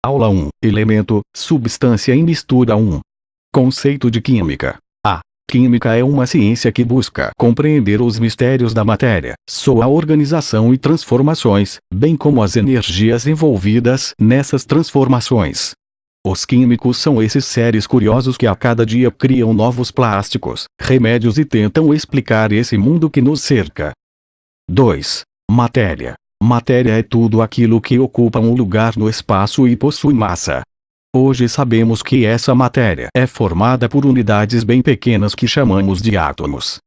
Aula 1. Elemento, substância e mistura 1. Conceito de química. A química é uma ciência que busca compreender os mistérios da matéria, sua organização e transformações, bem como as energias envolvidas nessas transformações. Os químicos são esses seres curiosos que a cada dia criam novos plásticos, remédios e tentam explicar esse mundo que nos cerca. 2. Matéria. Matéria é tudo aquilo que ocupa um lugar no espaço e possui massa. Hoje sabemos que essa matéria é formada por unidades bem pequenas que chamamos de átomos.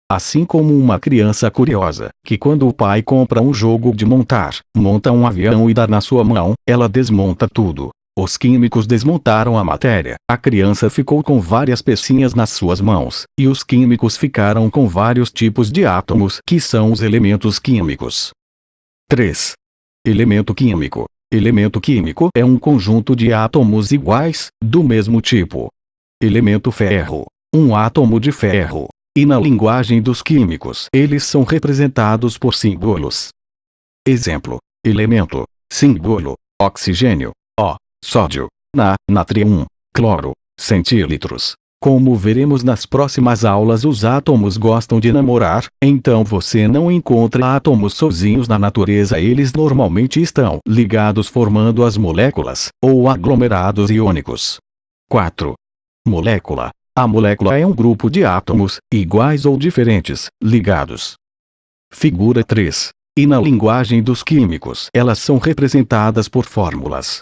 Assim como uma criança curiosa, que quando o pai compra um jogo de montar, monta um avião e dá na sua mão, ela desmonta tudo. Os químicos desmontaram a matéria, a criança ficou com várias pecinhas nas suas mãos, e os químicos ficaram com vários tipos de átomos que são os elementos químicos. 3. Elemento químico. Elemento químico é um conjunto de átomos iguais, do mesmo tipo. Elemento ferro. Um átomo de ferro. E na linguagem dos químicos, eles são representados por símbolos. Exemplo. Elemento. Símbolo. Oxigênio. O. Sódio. Natrio 1. Cloro. Centílitros. Como veremos nas próximas aulas, os átomos gostam de namorar, então você não encontra átomos sozinhos na natureza, eles normalmente estão ligados formando as moléculas, ou aglomerados iônicos. 4. Molécula. A molécula é um grupo de átomos, iguais ou diferentes, ligados. Figura 3. E na linguagem dos químicos, elas são representadas por fórmulas.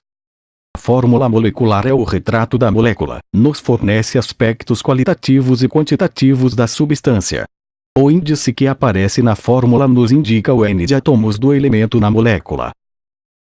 A fórmula molecular é o retrato da molécula, nos fornece aspectos qualitativos e quantitativos da substância. O índice que aparece na fórmula nos indica o N de átomos do elemento na molécula.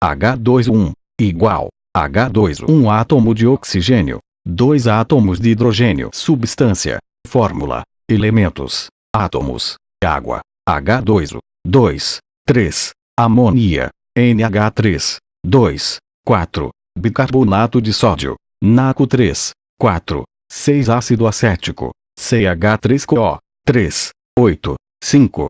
H2O igual H2O, um átomo de oxigênio, 2 átomos de hidrogênio. Substância. Fórmula. Elementos. Átomos. Água. H2O. 2. 3. Amônia. NH3. 2. 4. Bicarbonato de sódio. NaCO3. 4. 6. Ácido acético. CH3CO. 3. 8. 5.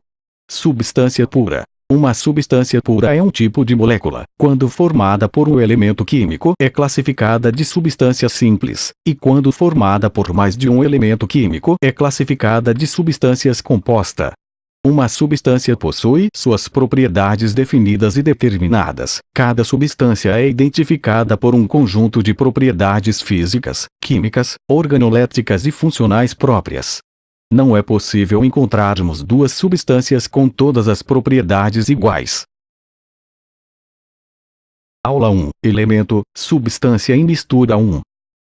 Substância pura. Uma substância pura é um tipo de molécula, quando formada por um elemento químico, é classificada de substância simples, e quando formada por mais de um elemento químico, é classificada de substâncias composta. Uma substância possui suas propriedades definidas e determinadas. Cada substância é identificada por um conjunto de propriedades físicas, químicas, organolétricas e funcionais próprias. Não é possível encontrarmos duas substâncias com todas as propriedades iguais. Aula 1. Elemento, substância e mistura 1.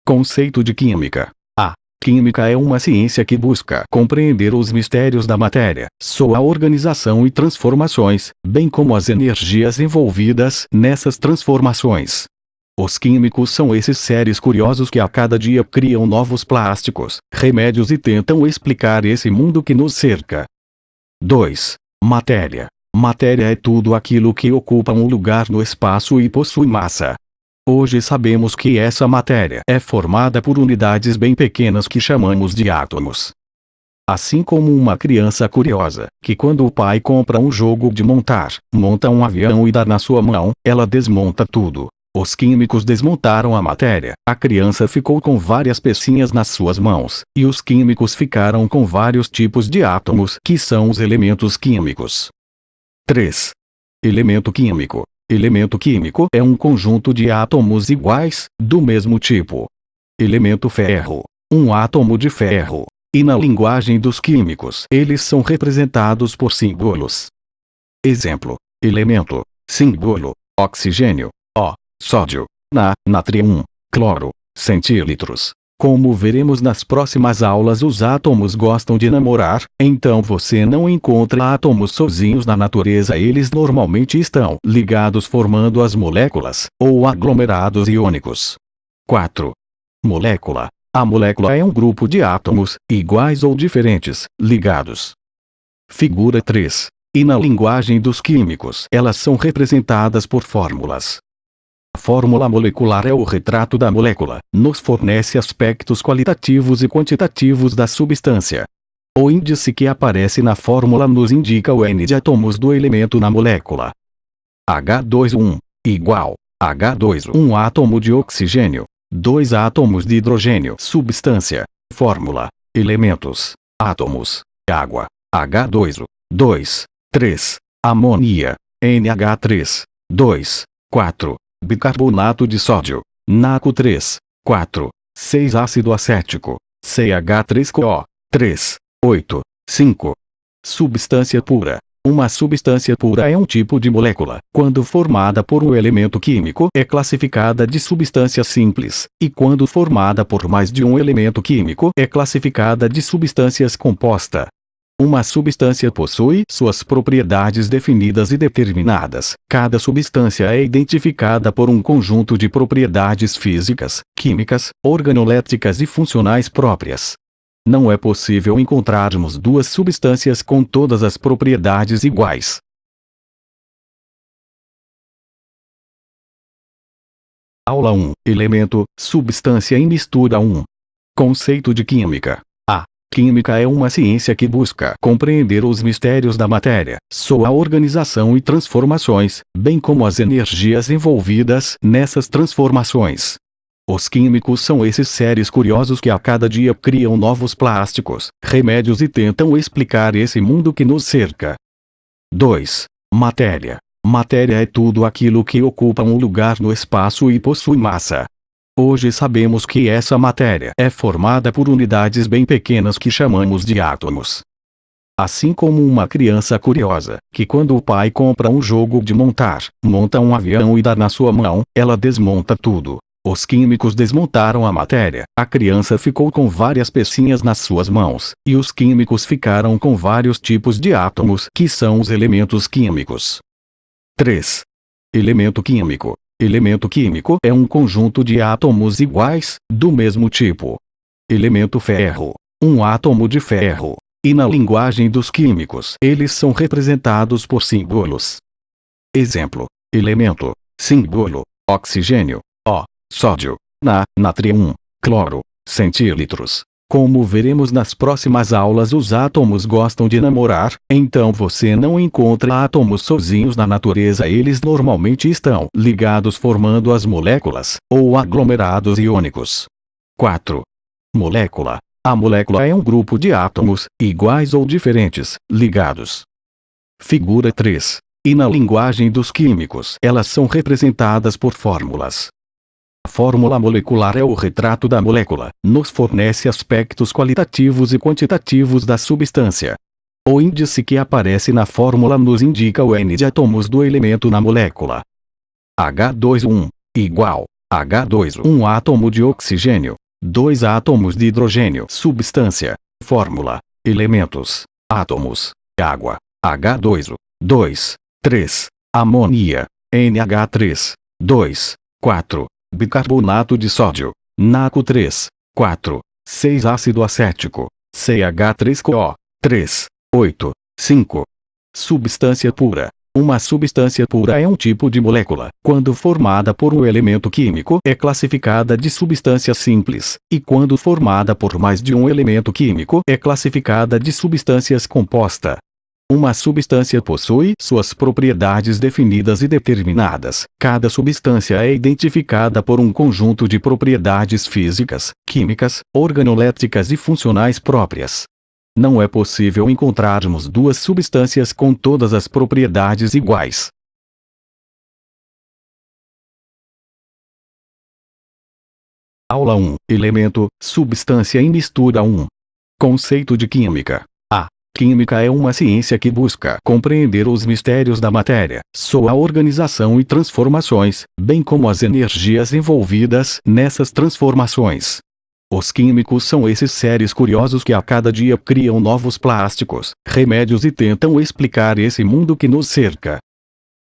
Conceito de química. A química é uma ciência que busca compreender os mistérios da matéria, sua organização e transformações, bem como as energias envolvidas nessas transformações. Os químicos são esses seres curiosos que a cada dia criam novos plásticos, remédios e tentam explicar esse mundo que nos cerca. 2. Matéria. Matéria é tudo aquilo que ocupa um lugar no espaço e possui massa. Hoje sabemos que essa matéria é formada por unidades bem pequenas que chamamos de átomos. Assim como uma criança curiosa, que quando o pai compra um jogo de montar, monta um avião e dá na sua mão, ela desmonta tudo. Os químicos desmontaram a matéria, a criança ficou com várias pecinhas nas suas mãos, e os químicos ficaram com vários tipos de átomos que são os elementos químicos. 3. Elemento químico. Elemento químico é um conjunto de átomos iguais, do mesmo tipo. Elemento ferro. Um átomo de ferro. E na linguagem dos químicos, eles são representados por símbolos. Exemplo. Elemento. Símbolo. Oxigênio. O. Sódio. Natrio 1. Cloro. Centílitros. Como veremos nas próximas aulas, os átomos gostam de namorar, então você não encontra átomos sozinhos na natureza, eles normalmente estão ligados formando as moléculas, ou aglomerados iônicos. 4. Molécula. A molécula é um grupo de átomos, iguais ou diferentes, ligados. Figura 3. E na linguagem dos químicos, elas são representadas por fórmulas. A fórmula molecular é o retrato da molécula, nos fornece aspectos qualitativos e quantitativos da substância. O índice que aparece na fórmula nos indica o N de átomos do elemento na molécula. H2O igual H2, um átomo de oxigênio, 2 átomos de hidrogênio. Substância, fórmula, elementos, átomos, água, H2O, 2, 3, amônia, NH3, 2, 4, bicarbonato de sódio, NaCO3, 4, 6 ácido acético, CH3CO, 3, 8, 5. Substância pura. Uma substância pura é um tipo de molécula, quando formada por um elemento químico, é classificada de substância simples, e quando formada por mais de um elemento químico, é classificada de substâncias composta. Uma substância possui suas propriedades definidas e determinadas. Cada substância é identificada por um conjunto de propriedades físicas, químicas, organolétricas e funcionais próprias. Não é possível encontrarmos duas substâncias com todas as propriedades iguais. Aula 1. Elemento, substância em mistura 1. Conceito de química. A química é uma ciência que busca compreender os mistérios da matéria, sua organização e transformações, bem como as energias envolvidas nessas transformações. Os químicos são esses seres curiosos que a cada dia criam novos plásticos, remédios e tentam explicar esse mundo que nos cerca. 2. Matéria. Matéria é tudo aquilo que ocupa um lugar no espaço e possui massa. Hoje sabemos que essa matéria é formada por unidades bem pequenas que chamamos de átomos. Assim como uma criança curiosa, que quando o pai compra um jogo de montar, monta um avião e dá na sua mão, ela desmonta tudo. Os químicos desmontaram a matéria, a criança ficou com várias pecinhas nas suas mãos, e os químicos ficaram com vários tipos de átomos que são os elementos químicos. 3. Elemento químico. Elemento químico é um conjunto de átomos iguais, do mesmo tipo. Elemento ferro. Um átomo de ferro. E na linguagem dos químicos, eles são representados por símbolos. Exemplo. Elemento. Símbolo. Oxigênio. O. Sódio. Natrium 1. Cloro. Centílitros. Como veremos nas próximas aulas, os átomos gostam de namorar, então você não encontra átomos sozinhos na natureza, eles normalmente estão ligados formando as moléculas, ou aglomerados iônicos. 4. Molécula. A molécula é um grupo de átomos, iguais ou diferentes, ligados. Figura 3. E na linguagem dos químicos, elas são representadas por fórmulas. A fórmula molecular é o retrato da molécula, nos fornece aspectos qualitativos e quantitativos da substância. O índice que aparece na fórmula nos indica o N de átomos do elemento na molécula. H2O1 igual H2O, um átomo de oxigênio, 2 átomos de hidrogênio. Substância, fórmula, elementos, átomos, água, H2O, 2, 3, amônia, NH3, 2, 4. Bicarbonato de sódio, NaCO3, 4, 6 ácido acético, CH3CO, 3, 8, 5. Substância pura. Uma substância pura é um tipo de molécula, quando formada por um elemento químico, é classificada de substância simples, e quando formada por mais de um elemento químico, é classificada de substâncias composta. Uma substância possui suas propriedades definidas e determinadas. Cada substância é identificada por um conjunto de propriedades físicas, químicas, organolétricas e funcionais próprias. Não é possível encontrarmos duas substâncias com todas as propriedades iguais. Aula 1. Elemento, substância em mistura 1. Conceito de química. A química é uma ciência que busca compreender os mistérios da matéria, sua organização e transformações, bem como as energias envolvidas nessas transformações. Os químicos são esses seres curiosos que a cada dia criam novos plásticos, remédios e tentam explicar esse mundo que nos cerca.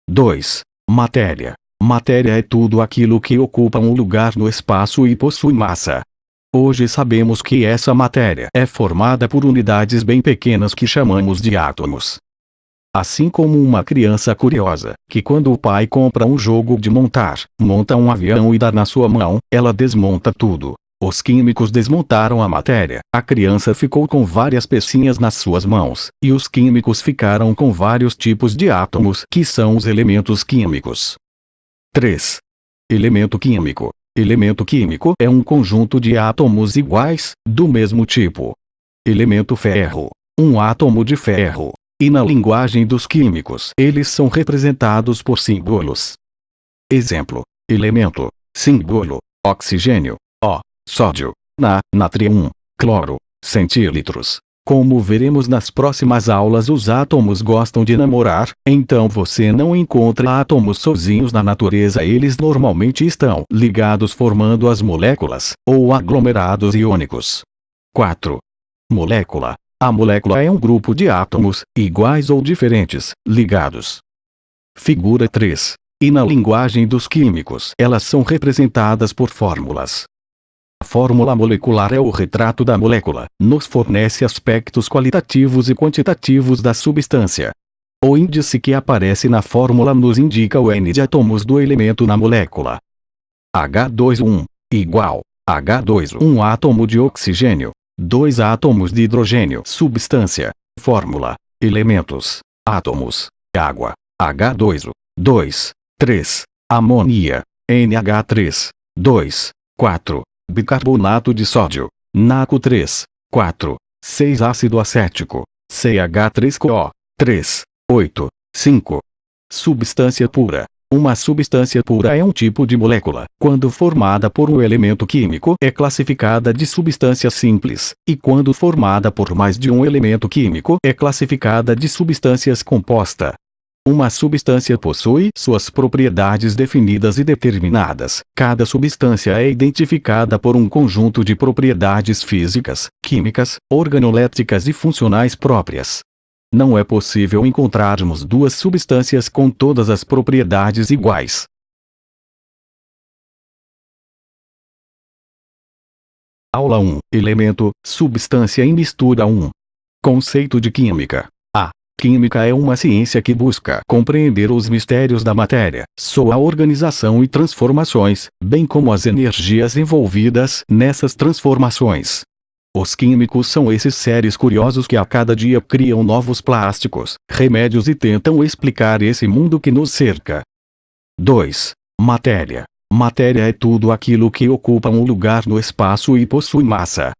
2. Matéria. Matéria é tudo aquilo que ocupa um lugar no espaço e possui massa. Hoje sabemos que essa matéria é formada por unidades bem pequenas que chamamos de átomos. Assim como uma criança curiosa, que quando o pai compra um jogo de montar, monta um avião e dá na sua mão, ela desmonta tudo. Os químicos desmontaram a matéria, a criança ficou com várias pecinhas nas suas mãos, e os químicos ficaram com vários tipos de átomos que são os elementos químicos. 3. Elemento químico. Elemento químico é um conjunto de átomos iguais, do mesmo tipo. Elemento ferro. Um átomo de ferro. E na linguagem dos químicos, eles são representados por símbolos. Exemplo: elemento. Símbolo: oxigênio, O. Sódio, Na. Natrio 1. Cloro, centílitros. Como veremos nas próximas aulas, os átomos gostam de namorar, então você não encontra átomos sozinhos na natureza, eles normalmente estão ligados formando as moléculas, ou aglomerados iônicos. 4. Molécula. A molécula é um grupo de átomos, iguais ou diferentes, ligados. Figura 3. E na linguagem dos químicos, elas são representadas por fórmulas. A fórmula molecular é o retrato da molécula, nos fornece aspectos qualitativos e quantitativos da substância. O índice que aparece na fórmula nos indica o N de átomos do elemento na molécula. H2O1 igual H2O, um átomo de oxigênio, 2 átomos de hidrogênio. Substância. Fórmula. Elementos. Átomos. Água. H2O. 2. 3. Amônia. NH3. 2. 4. Bicarbonato de sódio. NaCO3. 4. 6. Ácido acético. CH3CO. 3. 8. 5. Substância pura. Uma substância pura é um tipo de molécula. Quando formada por um elemento químico, é classificada de substância simples, e quando formada por mais de um elemento químico, é classificada de substâncias composta. Uma substância possui suas propriedades definidas e determinadas. Cada substância é identificada por um conjunto de propriedades físicas, químicas, organolétricas e funcionais próprias. Não é possível encontrarmos duas substâncias com todas as propriedades iguais. Aula 1. Elemento, substância e mistura 1. Conceito de química. A química é uma ciência que busca compreender os mistérios da matéria, sua organização e transformações, bem como as energias envolvidas nessas transformações. Os químicos são esses seres curiosos que a cada dia criam novos plásticos, remédios e tentam explicar esse mundo que nos cerca. 2. Matéria. Matéria é tudo aquilo que ocupa um lugar no espaço e possui massa.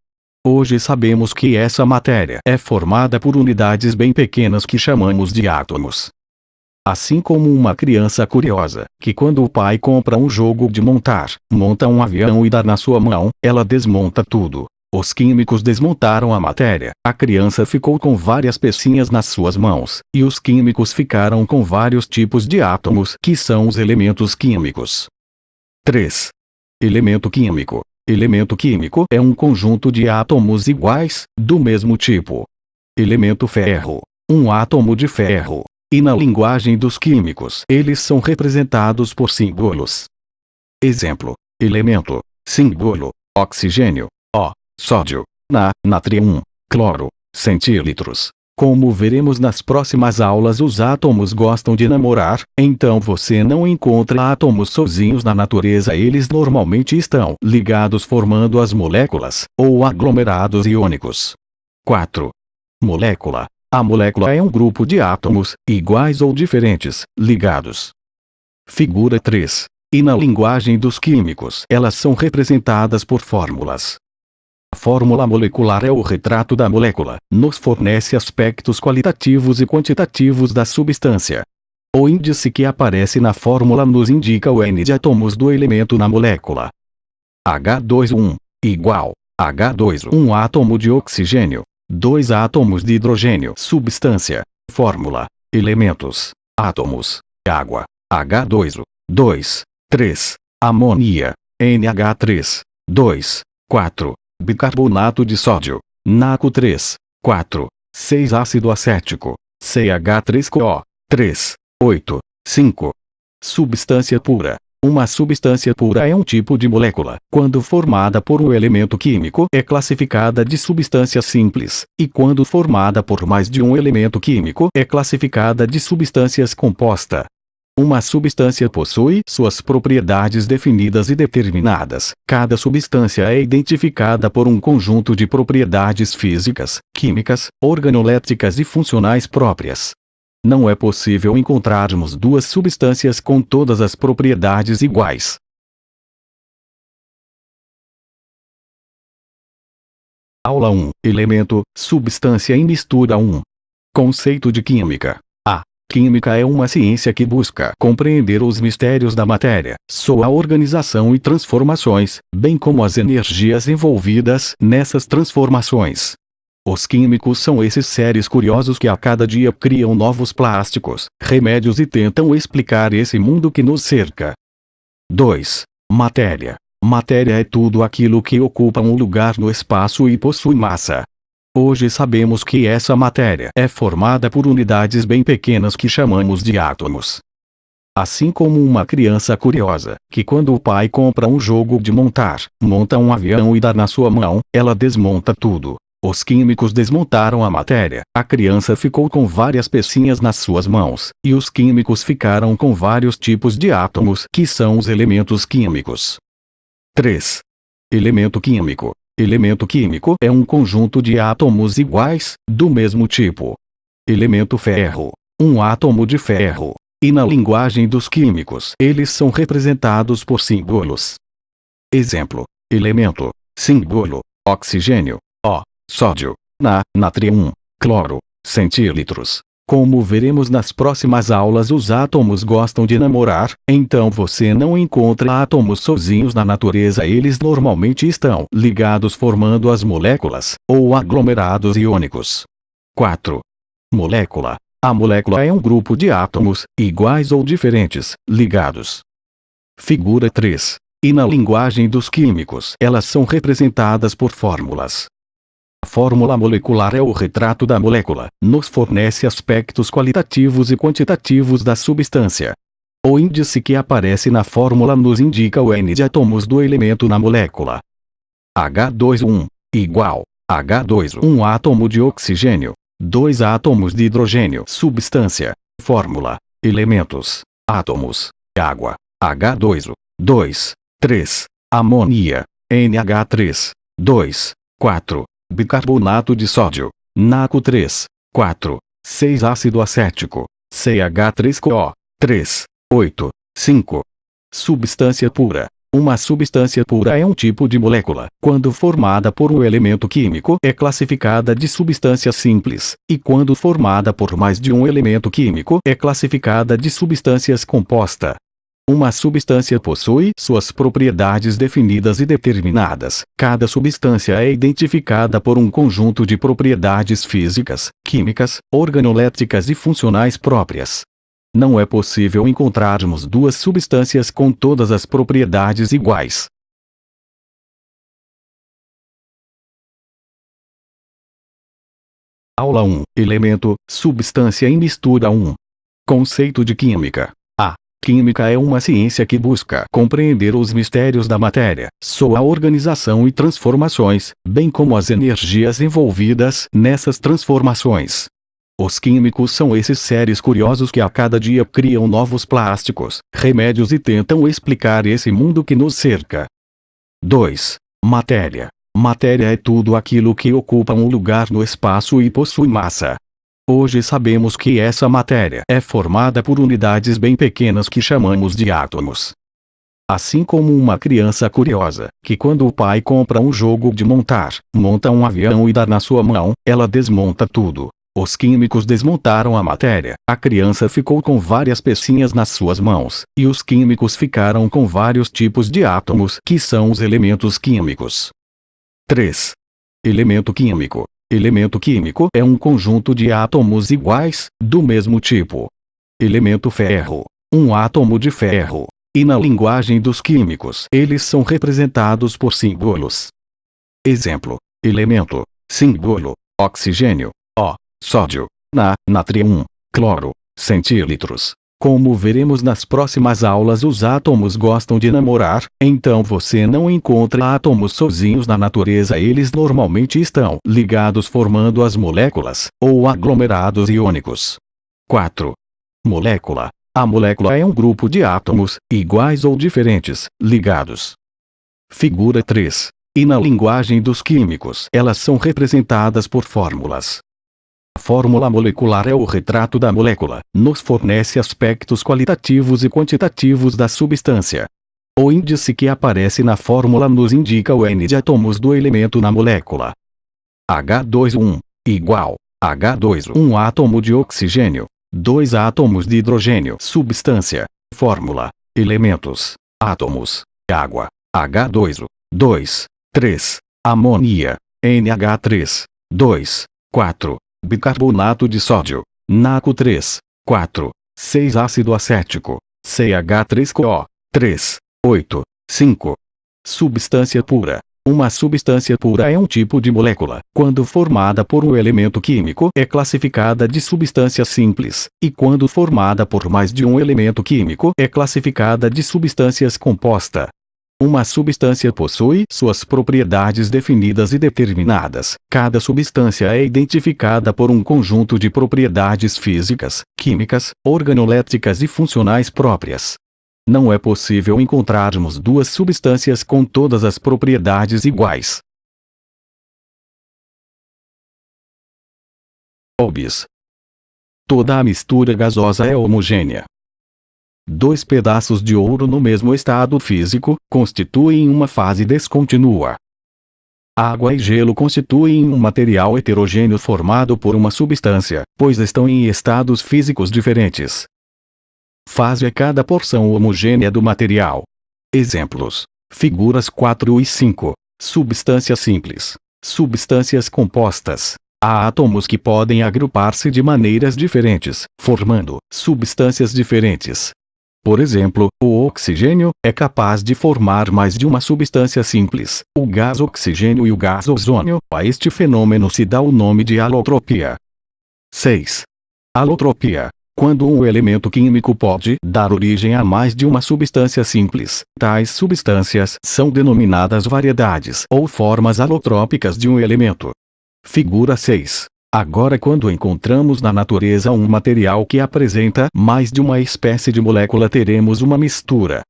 Hoje sabemos que essa matéria é formada por unidades bem pequenas que chamamos de átomos. Assim como uma criança curiosa, que quando o pai compra um jogo de montar, monta um avião e dá na sua mão, ela desmonta tudo. Os químicos desmontaram a matéria, a criança ficou com várias pecinhas nas suas mãos, e os químicos ficaram com vários tipos de átomos, que são os elementos químicos. 3. Elemento químico. Elemento químico é um conjunto de átomos iguais, do mesmo tipo. Elemento ferro. Um átomo de ferro. E na linguagem dos químicos, eles são representados por símbolos. Exemplo: elemento. Símbolo: oxigênio, O. Sódio, Na. Natrio 1. Cloro, centílitros. Como veremos nas próximas aulas, os átomos gostam de namorar, então você não encontra átomos sozinhos na natureza, eles normalmente estão ligados formando as moléculas, ou aglomerados iônicos. 4. Molécula. A molécula é um grupo de átomos, iguais ou diferentes, ligados. Figura 3. E na linguagem dos químicos, elas são representadas por fórmulas. A fórmula molecular é o retrato da molécula, nos fornece aspectos qualitativos e quantitativos da substância. O índice que aparece na fórmula nos indica o N de átomos do elemento na molécula. H2O1 igual H2O, um átomo de oxigênio, 2 átomos de hidrogênio. Substância. Fórmula. Elementos. Átomos. Água. H2O. 2. 3. Amônia. NH3. 2. 4. Bicarbonato de sódio. NaCO3. 4. 6. Ácido acético. CH3CO. 3. 8. 5. Substância pura. Uma substância pura é um tipo de molécula. Quando formada por um elemento químico, é classificada de substância simples, e quando formada por mais de um elemento químico, é classificada de substâncias composta. Uma substância possui suas propriedades definidas e determinadas. Cada substância é identificada por um conjunto de propriedades físicas, químicas, organolétricas e funcionais próprias. Não é possível encontrarmos duas substâncias com todas as propriedades iguais. Aula 1. Elemento, substância e mistura 1. Conceito de química. A química é uma ciência que busca compreender os mistérios da matéria, sua organização e transformações, bem como as energias envolvidas nessas transformações. Os químicos são esses seres curiosos que a cada dia criam novos plásticos, remédios e tentam explicar esse mundo que nos cerca. 2. Matéria. Matéria é tudo aquilo que ocupa um lugar no espaço e possui massa. Hoje sabemos que essa matéria é formada por unidades bem pequenas que chamamos de átomos. Assim como uma criança curiosa, que quando o pai compra um jogo de montar, monta um avião e dá na sua mão, ela desmonta tudo. Os químicos desmontaram a matéria, a criança ficou com várias pecinhas nas suas mãos, e os químicos ficaram com vários tipos de átomos, que são os elementos químicos. 3. Elemento químico. Elemento químico é um conjunto de átomos iguais, do mesmo tipo. Elemento ferro. Um átomo de ferro. E na linguagem dos químicos, eles são representados por símbolos. Exemplo. Elemento. Símbolo. Oxigênio. O. Sódio. Natrium. Cloro. Centílitros. Como veremos nas próximas aulas, os átomos gostam de namorar, então você não encontra átomos sozinhos na natureza, eles normalmente estão ligados formando as moléculas, ou aglomerados iônicos. 4. Molécula. A molécula é um grupo de átomos, iguais ou diferentes, ligados. Figura 3. E na linguagem dos químicos, elas são representadas por fórmulas. A fórmula molecular é o retrato da molécula, nos fornece aspectos qualitativos e quantitativos da substância. O índice que aparece na fórmula nos indica o N de átomos do elemento na molécula. H2O igual H2O, um átomo de oxigênio, 2 átomos de hidrogênio. Substância. Fórmula. Elementos. Átomos. Água. H2O. 2. 3. Amônia. NH3. 2. 4. Bicarbonato de sódio. NaCO3. 4. 6. Ácido acético. CH3CO. 3. 8. 5. Substância pura. Uma substância pura é um tipo de molécula, quando formada por um elemento químico é classificada de substância simples, e quando formada por mais de um elemento químico é classificada de substâncias composta. Uma substância possui suas propriedades definidas e determinadas. Cada substância é identificada por um conjunto de propriedades físicas, químicas, organolétricas e funcionais próprias. Não é possível encontrarmos duas substâncias com todas as propriedades iguais. Aula 1. Elemento, substância e mistura 1. Conceito de química. A química é uma ciência que busca compreender os mistérios da matéria, sua organização e transformações, bem como as energias envolvidas nessas transformações. Os químicos são esses seres curiosos que a cada dia criam novos plásticos, remédios e tentam explicar esse mundo que nos cerca. 2. Matéria. Matéria é tudo aquilo que ocupa um lugar no espaço e possui massa. Hoje sabemos que essa matéria é formada por unidades bem pequenas que chamamos de átomos. Assim como uma criança curiosa, que quando o pai compra um jogo de montar, monta um avião e dá na sua mão, ela desmonta tudo. Os químicos desmontaram a matéria, a criança ficou com várias pecinhas nas suas mãos, e os químicos ficaram com vários tipos de átomos, que são os elementos químicos. 3. Elemento químico. Elemento químico é um conjunto de átomos iguais, do mesmo tipo. Elemento ferro. Um átomo de ferro. E na linguagem dos químicos, eles são representados por símbolos. Exemplo. Elemento. Símbolo. Oxigênio. O. Sódio. Natrium. Cloro. Centílitros. Como veremos nas próximas aulas, os átomos gostam de namorar, então você não encontra átomos sozinhos na natureza, eles normalmente estão ligados formando as moléculas, ou aglomerados iônicos. 4. Molécula. A molécula é um grupo de átomos, iguais ou diferentes, ligados. Figura 3. E na linguagem dos químicos, elas são representadas por fórmulas. A fórmula molecular é o retrato da molécula, nos fornece aspectos qualitativos e quantitativos da substância. O índice que aparece na fórmula nos indica o N de átomos do elemento na molécula. H2O1 igual H2O, um átomo de oxigênio, 2 átomos de hidrogênio. Substância, fórmula, elementos, átomos, água, H2O, 2, 3, amônia, NH3, 2, 4, bicarbonato de sódio, NaCO3, 4, 6 ácido acético, CH3CO, 3, 8, 5. Substância pura. Uma substância pura é um tipo de molécula, quando formada por um elemento químico, é classificada de substância simples, e quando formada por mais de um elemento químico, é classificada de substâncias composta. Uma substância possui suas propriedades definidas e determinadas. Cada substância é identificada por um conjunto de propriedades físicas, químicas, organolétricas e funcionais próprias. Não é possível encontrarmos duas substâncias com todas as propriedades iguais. Obs. Toda a mistura gasosa é homogênea. Dois pedaços de ouro no mesmo estado físico constituem uma fase descontínua. Água e gelo constituem um material heterogêneo formado por uma substância, pois estão em estados físicos diferentes. Fase é cada porção homogênea do material. Exemplos: figuras 4 e 5. Substância simples. Substâncias compostas. Há átomos que podem agrupar-se de maneiras diferentes, formando substâncias diferentes. Por exemplo, o oxigênio é capaz de formar mais de uma substância simples, o gás oxigênio e o gás ozônio. A este fenômeno se dá o nome de alotropia. 6. Alotropia. Quando um elemento químico pode dar origem a mais de uma substância simples, tais substâncias são denominadas variedades ou formas alotrópicas de um elemento. Figura 6. Agora, quando encontramos na natureza um material que apresenta mais de uma espécie de molécula, teremos uma mistura.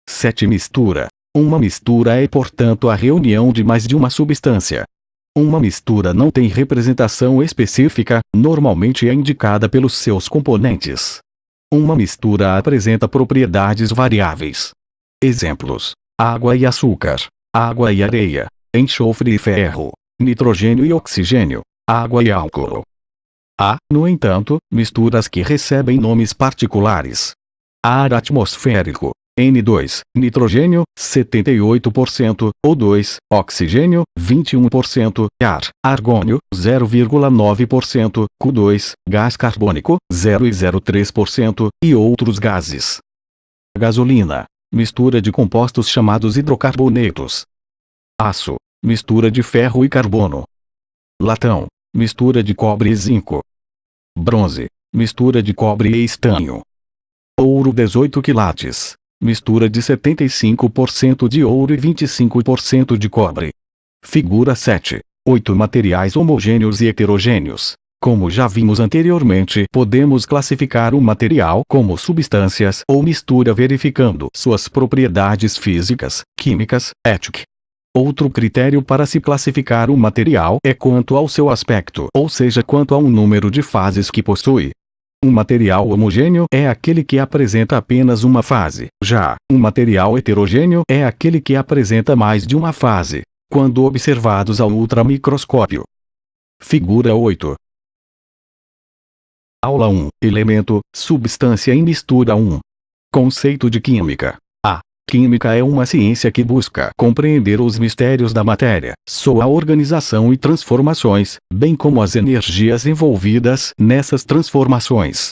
7. Mistura. Uma mistura é, portanto, a reunião de mais de uma substância. Uma mistura não tem representação específica, normalmente é indicada pelos seus componentes. Uma mistura apresenta propriedades variáveis. Exemplos: água e açúcar, água e areia, enxofre e ferro, nitrogênio e oxigênio, água e álcool. Há, no entanto, misturas que recebem nomes particulares. Ar atmosférico, N2, nitrogênio, 78%, O2, oxigênio, 21%, ar, argônio, 0,9%, Q2, gás carbônico, 0,03%, e outros gases. Gasolina, mistura de compostos chamados hidrocarbonetos. Aço, mistura de ferro e carbono. Latão, mistura de cobre e zinco. Bronze, mistura de cobre e estanho. Ouro 18 quilates, mistura de 75% de ouro e 25% de cobre. Figura 7. 8 materiais homogêneos e heterogêneos. Como já vimos anteriormente, podemos classificar um material como substâncias ou mistura verificando suas propriedades físicas, químicas, éticas. Outro critério para se classificar um material é quanto ao seu aspecto, ou seja, quanto ao número de fases que possui. Um material homogêneo é aquele que apresenta apenas uma fase. Já um material heterogêneo é aquele que apresenta mais de uma fase, quando observados ao ultramicroscópio. Figura 8. Aula 1. Elemento, substância em mistura 1. Conceito de química. A química é uma ciência que busca compreender os mistérios da matéria, sua organização e transformações, bem como as energias envolvidas nessas transformações.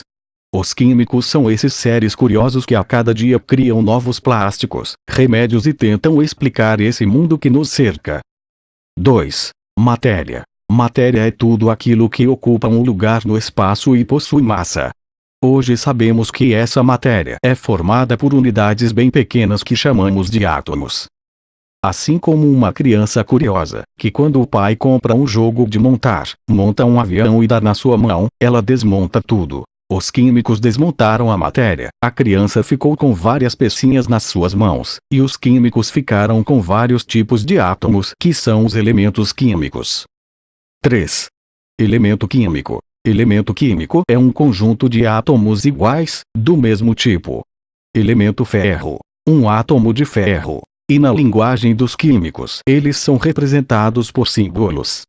Os químicos são esses seres curiosos que a cada dia criam novos plásticos, remédios e tentam explicar esse mundo que nos cerca. 2. Matéria. Matéria é tudo aquilo que ocupa um lugar no espaço e possui massa. Hoje sabemos que essa matéria é formada por unidades bem pequenas que chamamos de átomos. Assim como uma criança curiosa, que quando o pai compra um jogo de montar, monta um avião e dá na sua mão, ela desmonta tudo. Os químicos desmontaram a matéria, a criança ficou com várias pecinhas nas suas mãos, e os químicos ficaram com vários tipos de átomos, que são os elementos químicos. 3. Elemento químico. Elemento químico é um conjunto de átomos iguais, do mesmo tipo. Elemento ferro. Um átomo de ferro. E na linguagem dos químicos, eles são representados por símbolos.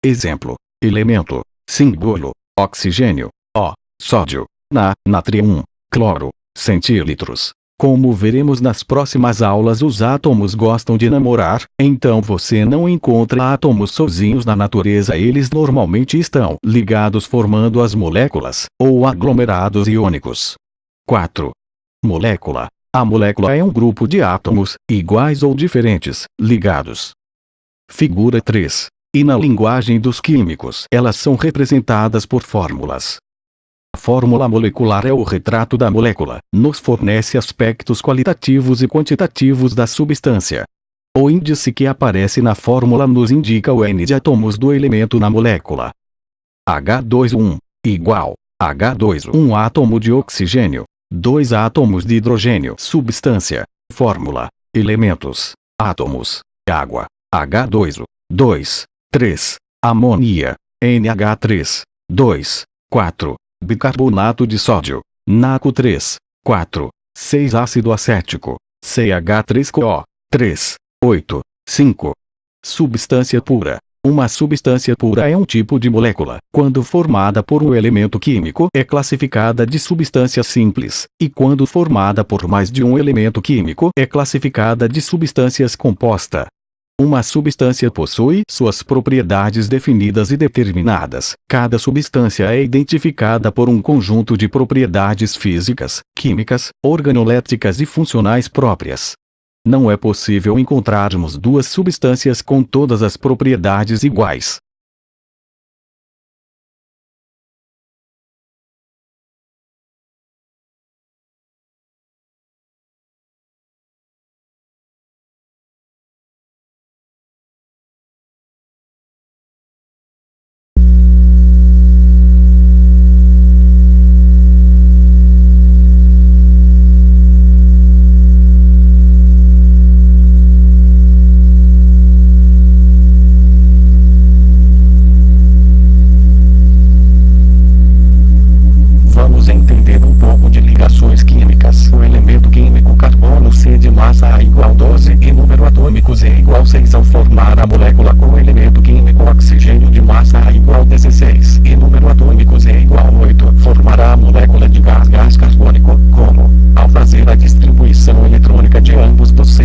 Exemplo: elemento, símbolo, oxigênio, O, sódio, Natrio 1, cloro, centílitros. Como veremos nas próximas aulas, os átomos gostam de namorar, então você não encontra átomos sozinhos na natureza, eles normalmente estão ligados formando as moléculas, ou aglomerados iônicos. 4. Molécula. A molécula é um grupo de átomos, iguais ou diferentes, ligados. Figura 3. E na linguagem dos químicos, elas são representadas por fórmulas. A fórmula molecular é o retrato da molécula, nos fornece aspectos qualitativos e quantitativos da substância. O índice que aparece na fórmula nos indica o N de átomos do elemento na molécula. H2O1 igual H2O, um átomo de oxigênio, 2 átomos de hidrogênio. Substância, fórmula, elementos, átomos, água, H2O, 2, 3, amônia, NH3, 2, 4. Bicarbonato de sódio, NaCO3, 4, 6 ácido acético, CH3CO, 3, 8, 5. Substância pura. Uma substância pura é um tipo de molécula, quando formada por um elemento químico é classificada de substância simples, e quando formada por mais de um elemento químico é classificada de substâncias composta. Uma substância possui suas propriedades definidas e determinadas. Cada substância é identificada por um conjunto de propriedades físicas, químicas, organolétricas e funcionais próprias. Não é possível encontrarmos duas substâncias com todas as propriedades iguais. Vamos entender um pouco de ligações químicas. O elemento químico carbono C de massa A igual 12 e número atômico Z igual 6 ao formar a molécula com o elemento químico oxigênio de massa A igual 16 e número atômico Z igual 8, formará a molécula de gás carbônico, como, ao fazer a distribuição eletrônica de ambos dos